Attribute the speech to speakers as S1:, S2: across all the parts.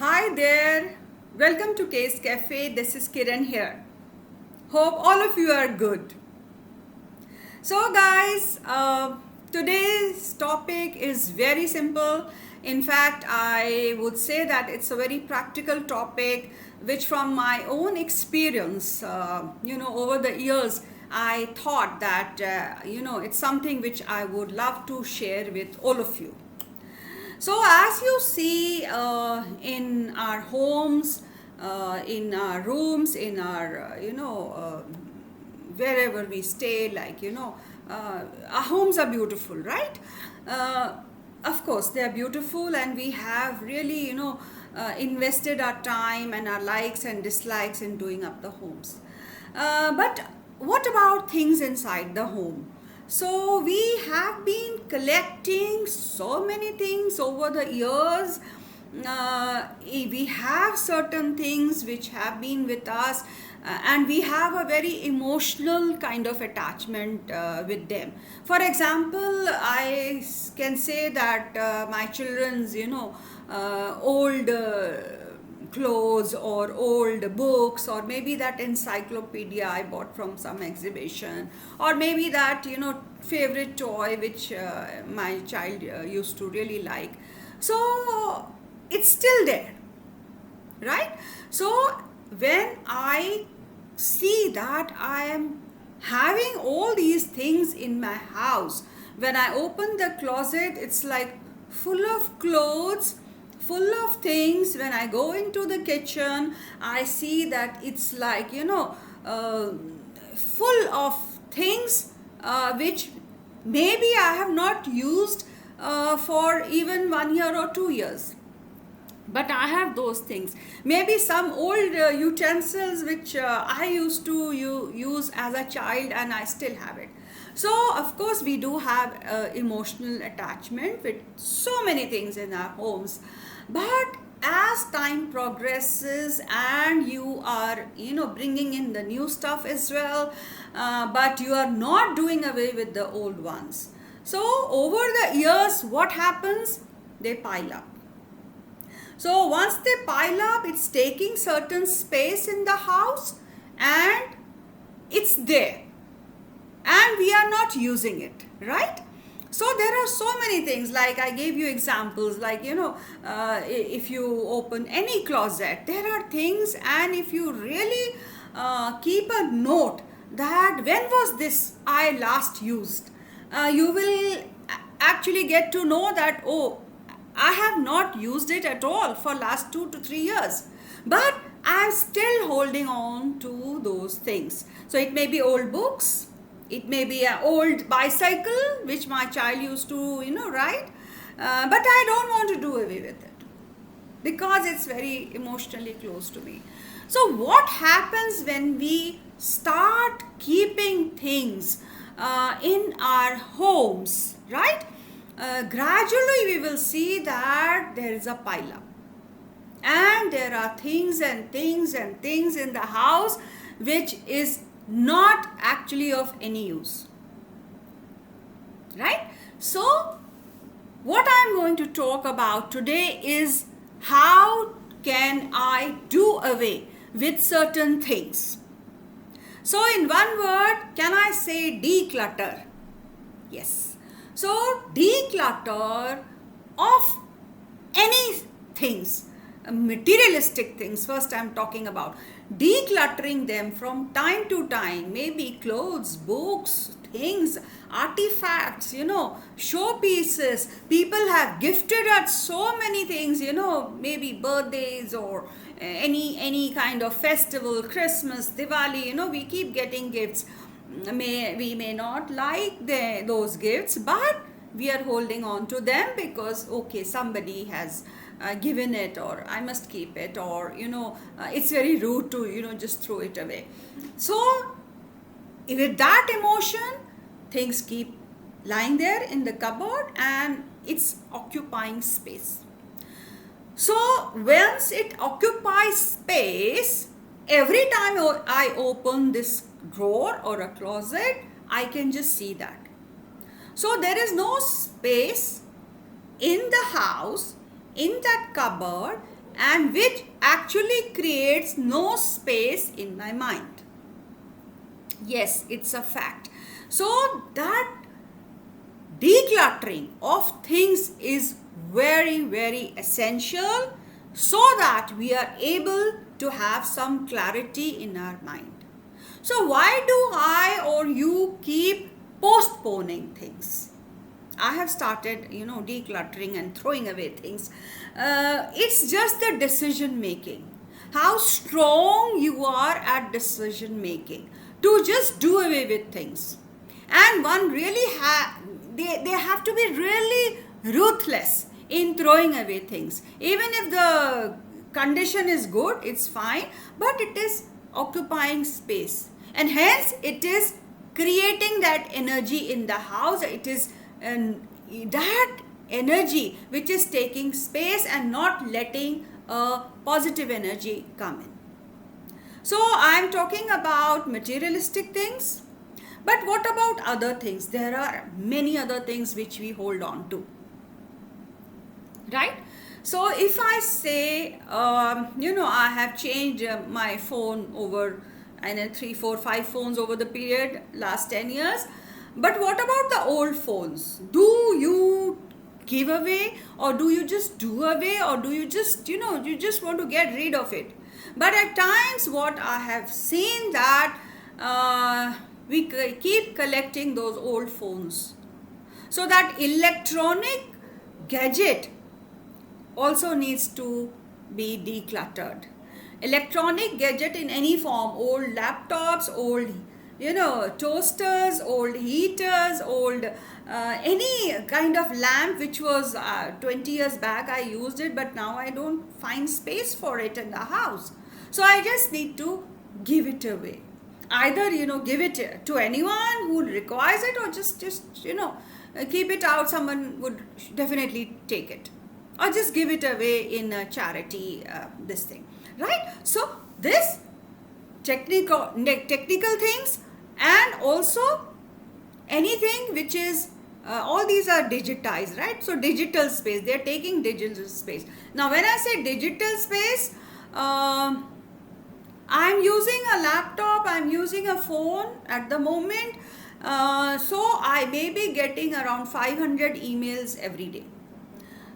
S1: Hi there, welcome to KAFE. This is Kiran here. Hope all of you are good. So, guys, today's topic is very simple. In fact, I would say that it's a very practical topic, which, from my own experience, over the years, I thought that, it's something which I would love to share with all of you. So, as you see in our homes, in our rooms, in our, wherever we stay, our homes are beautiful, right? Uh, of course, they are beautiful, and we have really, invested our time and our likes and dislikes in doing up the homes. But what about things inside the home? So we have been collecting so many things over the years. We have certain things which have been with us, and we have a very emotional kind of attachment with them. For example, can say that my children's, old clothes or old books, or maybe that encyclopedia I bought from some exhibition, or maybe that favorite toy which my child used to really like. So it's still there, right? So when I see that I am having all these things in my house, when I open the closet, it's like full of clothes, full of things. When I go into the kitchen, I see that it's like, full of things which maybe I have not used for even 1 year or 2 years, but I have those things. Maybe some old utensils which I used to use as a child, and I still have it. So of course we do have emotional attachment with so many things in our homes. But as time progresses and you are bringing in the new stuff as well, but you are not doing away with the old ones. So over the years, what happens? They pile up. So once they pile up, it's taking certain space in the house, and it's there, and we are not using it, right? So there are so many things, like I gave you examples, like if you open any closet, there are things, and if you really keep a note that when was this I last used, you will actually get to know that, oh, I have not used it at all for last 2 to 3 years, but I'm still holding on to those things. So it may be old books, it may be an old bicycle which my child used to ride, but I don't want to do away with it because it's very emotionally close to me. So what happens when we start keeping things in our homes, right? Gradually we will see that there is a pile up, and there are things and things and things in the house which is not actually of any use, right? So what I'm going to talk about today is how can I do away with certain things. So in one word, can I say declutter? Yes. So declutter of any things, materialistic things. First I'm talking about decluttering them from time to time, maybe clothes, books, things, artifacts, showpieces. People have gifted us so many things, maybe birthdays or any kind of festival, Christmas, Diwali, we keep getting gifts. We may not like those gifts, but we are holding on to them because, okay, somebody has given it, or I must keep it, or it's very rude to just throw it away. So with that emotion, things keep lying there in the cupboard, and it's occupying space. So once it occupies space, every time I open this drawer or a closet, I can just see that. So there is no space in the house, in that cupboard, and which actually creates no space in my mind. Yes, it's a fact. So that decluttering of things is very, very essential so that we are able to have some clarity in our mind. So why do I or you keep postponing things? I have started, decluttering and throwing away things. It's just the decision making. How strong you are at decision making to just do away with things. And one really they have to be really ruthless in throwing away things. Even if the condition is good, it's fine, but it is occupying space. And hence it is creating that energy in the house. It is that energy which is taking space and not letting a positive energy come in. So I am talking about materialistic things, but what about other things? There are many other things which we hold on to, right? So if I say, I have changed my phone over, 3, 4, 5 phones over the period last 10 years. But what about the old phones? Do you give away, or do you just do away, or do you just, you just want to get rid of it? But at times what I have seen that we keep collecting those old phones. So that electronic gadget also needs to be decluttered. Electronic gadget in any form, old laptops, old toasters, old heaters, old any kind of lamp which was 20 years back I used it, but now I don't find space for it in the house. So I just need to give it away. Either give it to anyone who requires it, or just keep it out. Someone would definitely take it, or just give it away in a charity this thing, right? So this technical things, and also anything which is all these are digitized, right? So digital space, they're taking digital space. Now when I say digital space, I'm using a laptop, I'm using a phone at the moment, so I may be getting around 500 emails every day.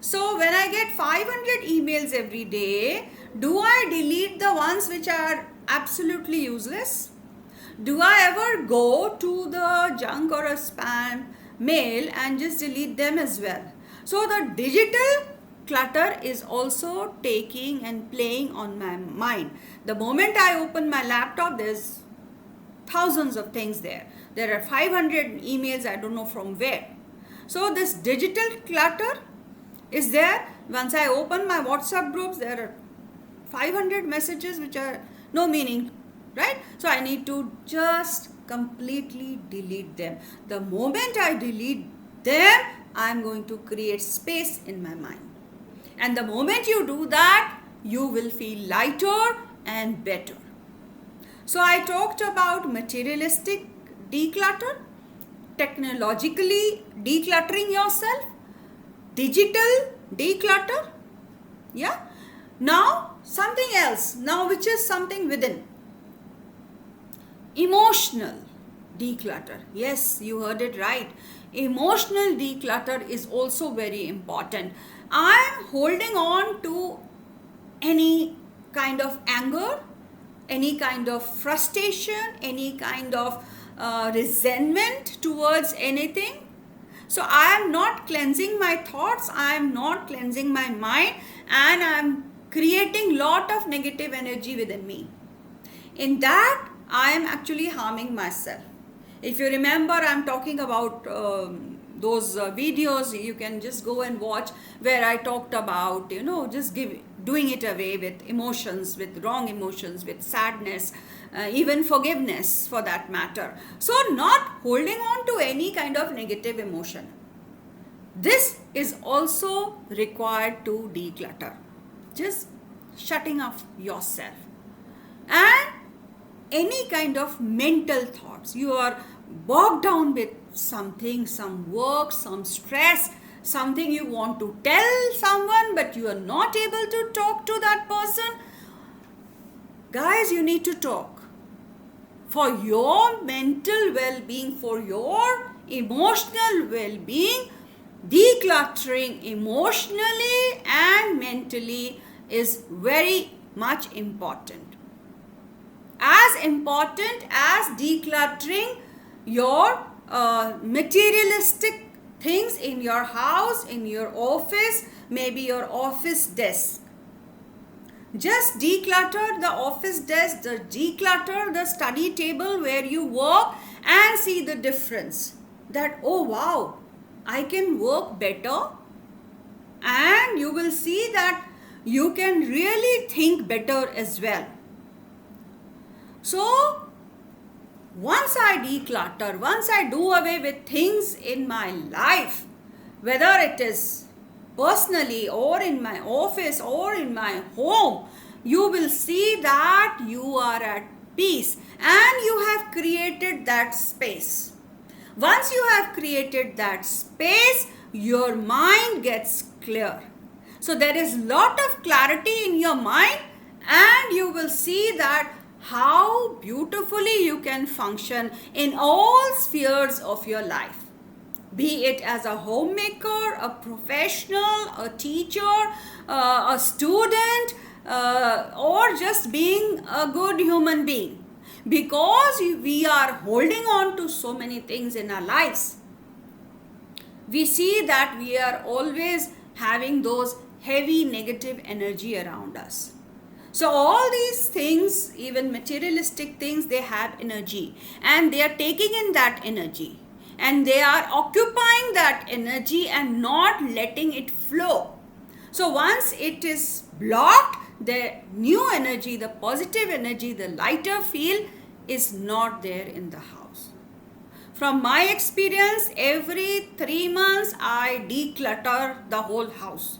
S1: So when I get 500 emails every day, do I delete the ones which are absolutely useless? Do I ever go to the junk or a spam mail and just delete them as well? So the digital clutter is also taking and playing on my mind. The moment I open my laptop, there's thousands of things there. There are 500 emails, I don't know from where. So this digital clutter is there. Once I open my WhatsApp groups, there are 500 messages which are no meaning, right? So I need to just completely delete them. The moment I delete them, I'm going to create space in my mind. And the moment you do that, you will feel lighter and better. So I talked about materialistic declutter, technologically decluttering yourself, digital declutter. Yeah. Now something else, now which is something within. Emotional declutter. Yes, you heard it right. Emotional declutter is also very important. I am holding on to any kind of anger, any kind of frustration, any kind of resentment towards anything. So I am not cleansing my thoughts, I am not cleansing my mind, and I am creating lot of negative energy within me. In that, I am actually harming myself. If you remember, I am talking about those videos, you can just go and watch, where I talked about, just doing it away with emotions, with wrong emotions, with sadness, even forgiveness for that matter. So not holding on to any kind of negative emotion. This is also required to declutter. Just shutting off yourself. And any kind of mental thoughts. You are bogged down with something, some work, some stress, something you want to tell someone, but that you are not able to talk to that person, guys, you need to talk. For your mental well-being, for your emotional well-being, decluttering emotionally and mentally is very much important. As important as decluttering your materialistic things in your house, in your office, maybe your office desk. Just declutter the office desk, declutter the study table where you work and see the difference. That, oh wow, I can work better, and you will see that you can really think better as well. So, once I declutter, once I do away with things in my life, whether it is personally or in my office or in my home, you will see that you are at peace and you have created that space. Once you have created that space, your mind gets clear. So there is lot of clarity in your mind, and you will see that how beautifully you can function in all spheres of your life. Be it as a homemaker, a professional, a teacher, a student, or just being a good human being. Because we are holding on to so many things in our lives, we see that we are always having those heavy negative energy around us. So all these things, even materialistic things, they have energy, and they are taking in that energy, and they are occupying that energy and not letting it flow. So once it is blocked, the new energy, the positive energy, the lighter feel is not there in the house. From my experience, every 3 months I declutter the whole house.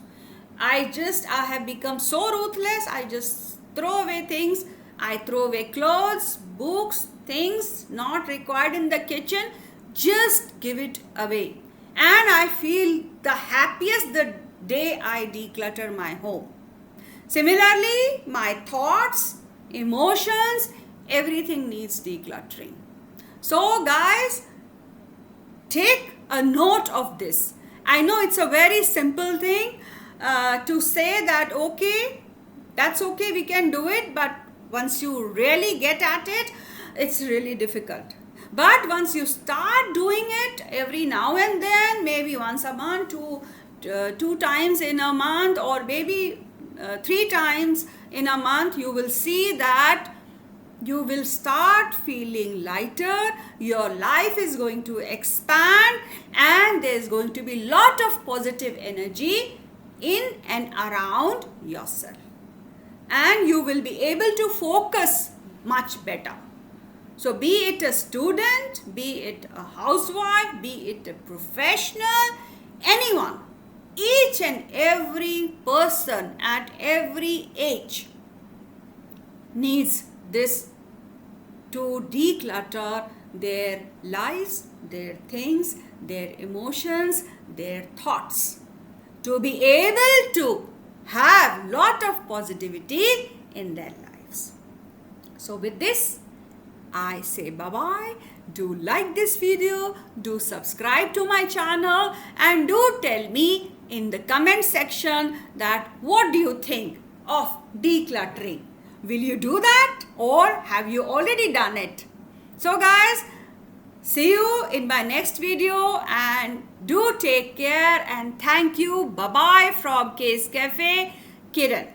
S1: I have become so ruthless. I just throw away things. I throw away clothes, books, things not required in the kitchen. Just give it away. And I feel the happiest the day I declutter my home. Similarly, my thoughts, emotions, everything needs decluttering. So guys, take a note of this. I know it's a very simple thing to say that, okay, that's okay, we can do it, but once you really get at it, it's really difficult. But once you start doing it every now and then, maybe once a month, two times in a month, or maybe 3 times in a month, you will see that you will start feeling lighter, your life is going to expand, and there's going to be lot of positive energy in and around yourself. And you will be able to focus much better. So be it a student, be it a housewife, be it a professional, anyone, each and every person at every age needs this to declutter their lives, their things, their emotions, their thoughts, to be able to have lot of positivity in their lives. So with this, I say bye-bye. Do like this video, do subscribe to my channel, and do tell me in the comment section that what do you think of decluttering. Will you do that, or have you already done it? So guys, see you in my next video, and do take care, and thank you. Bye-bye from KAFE, Kiran.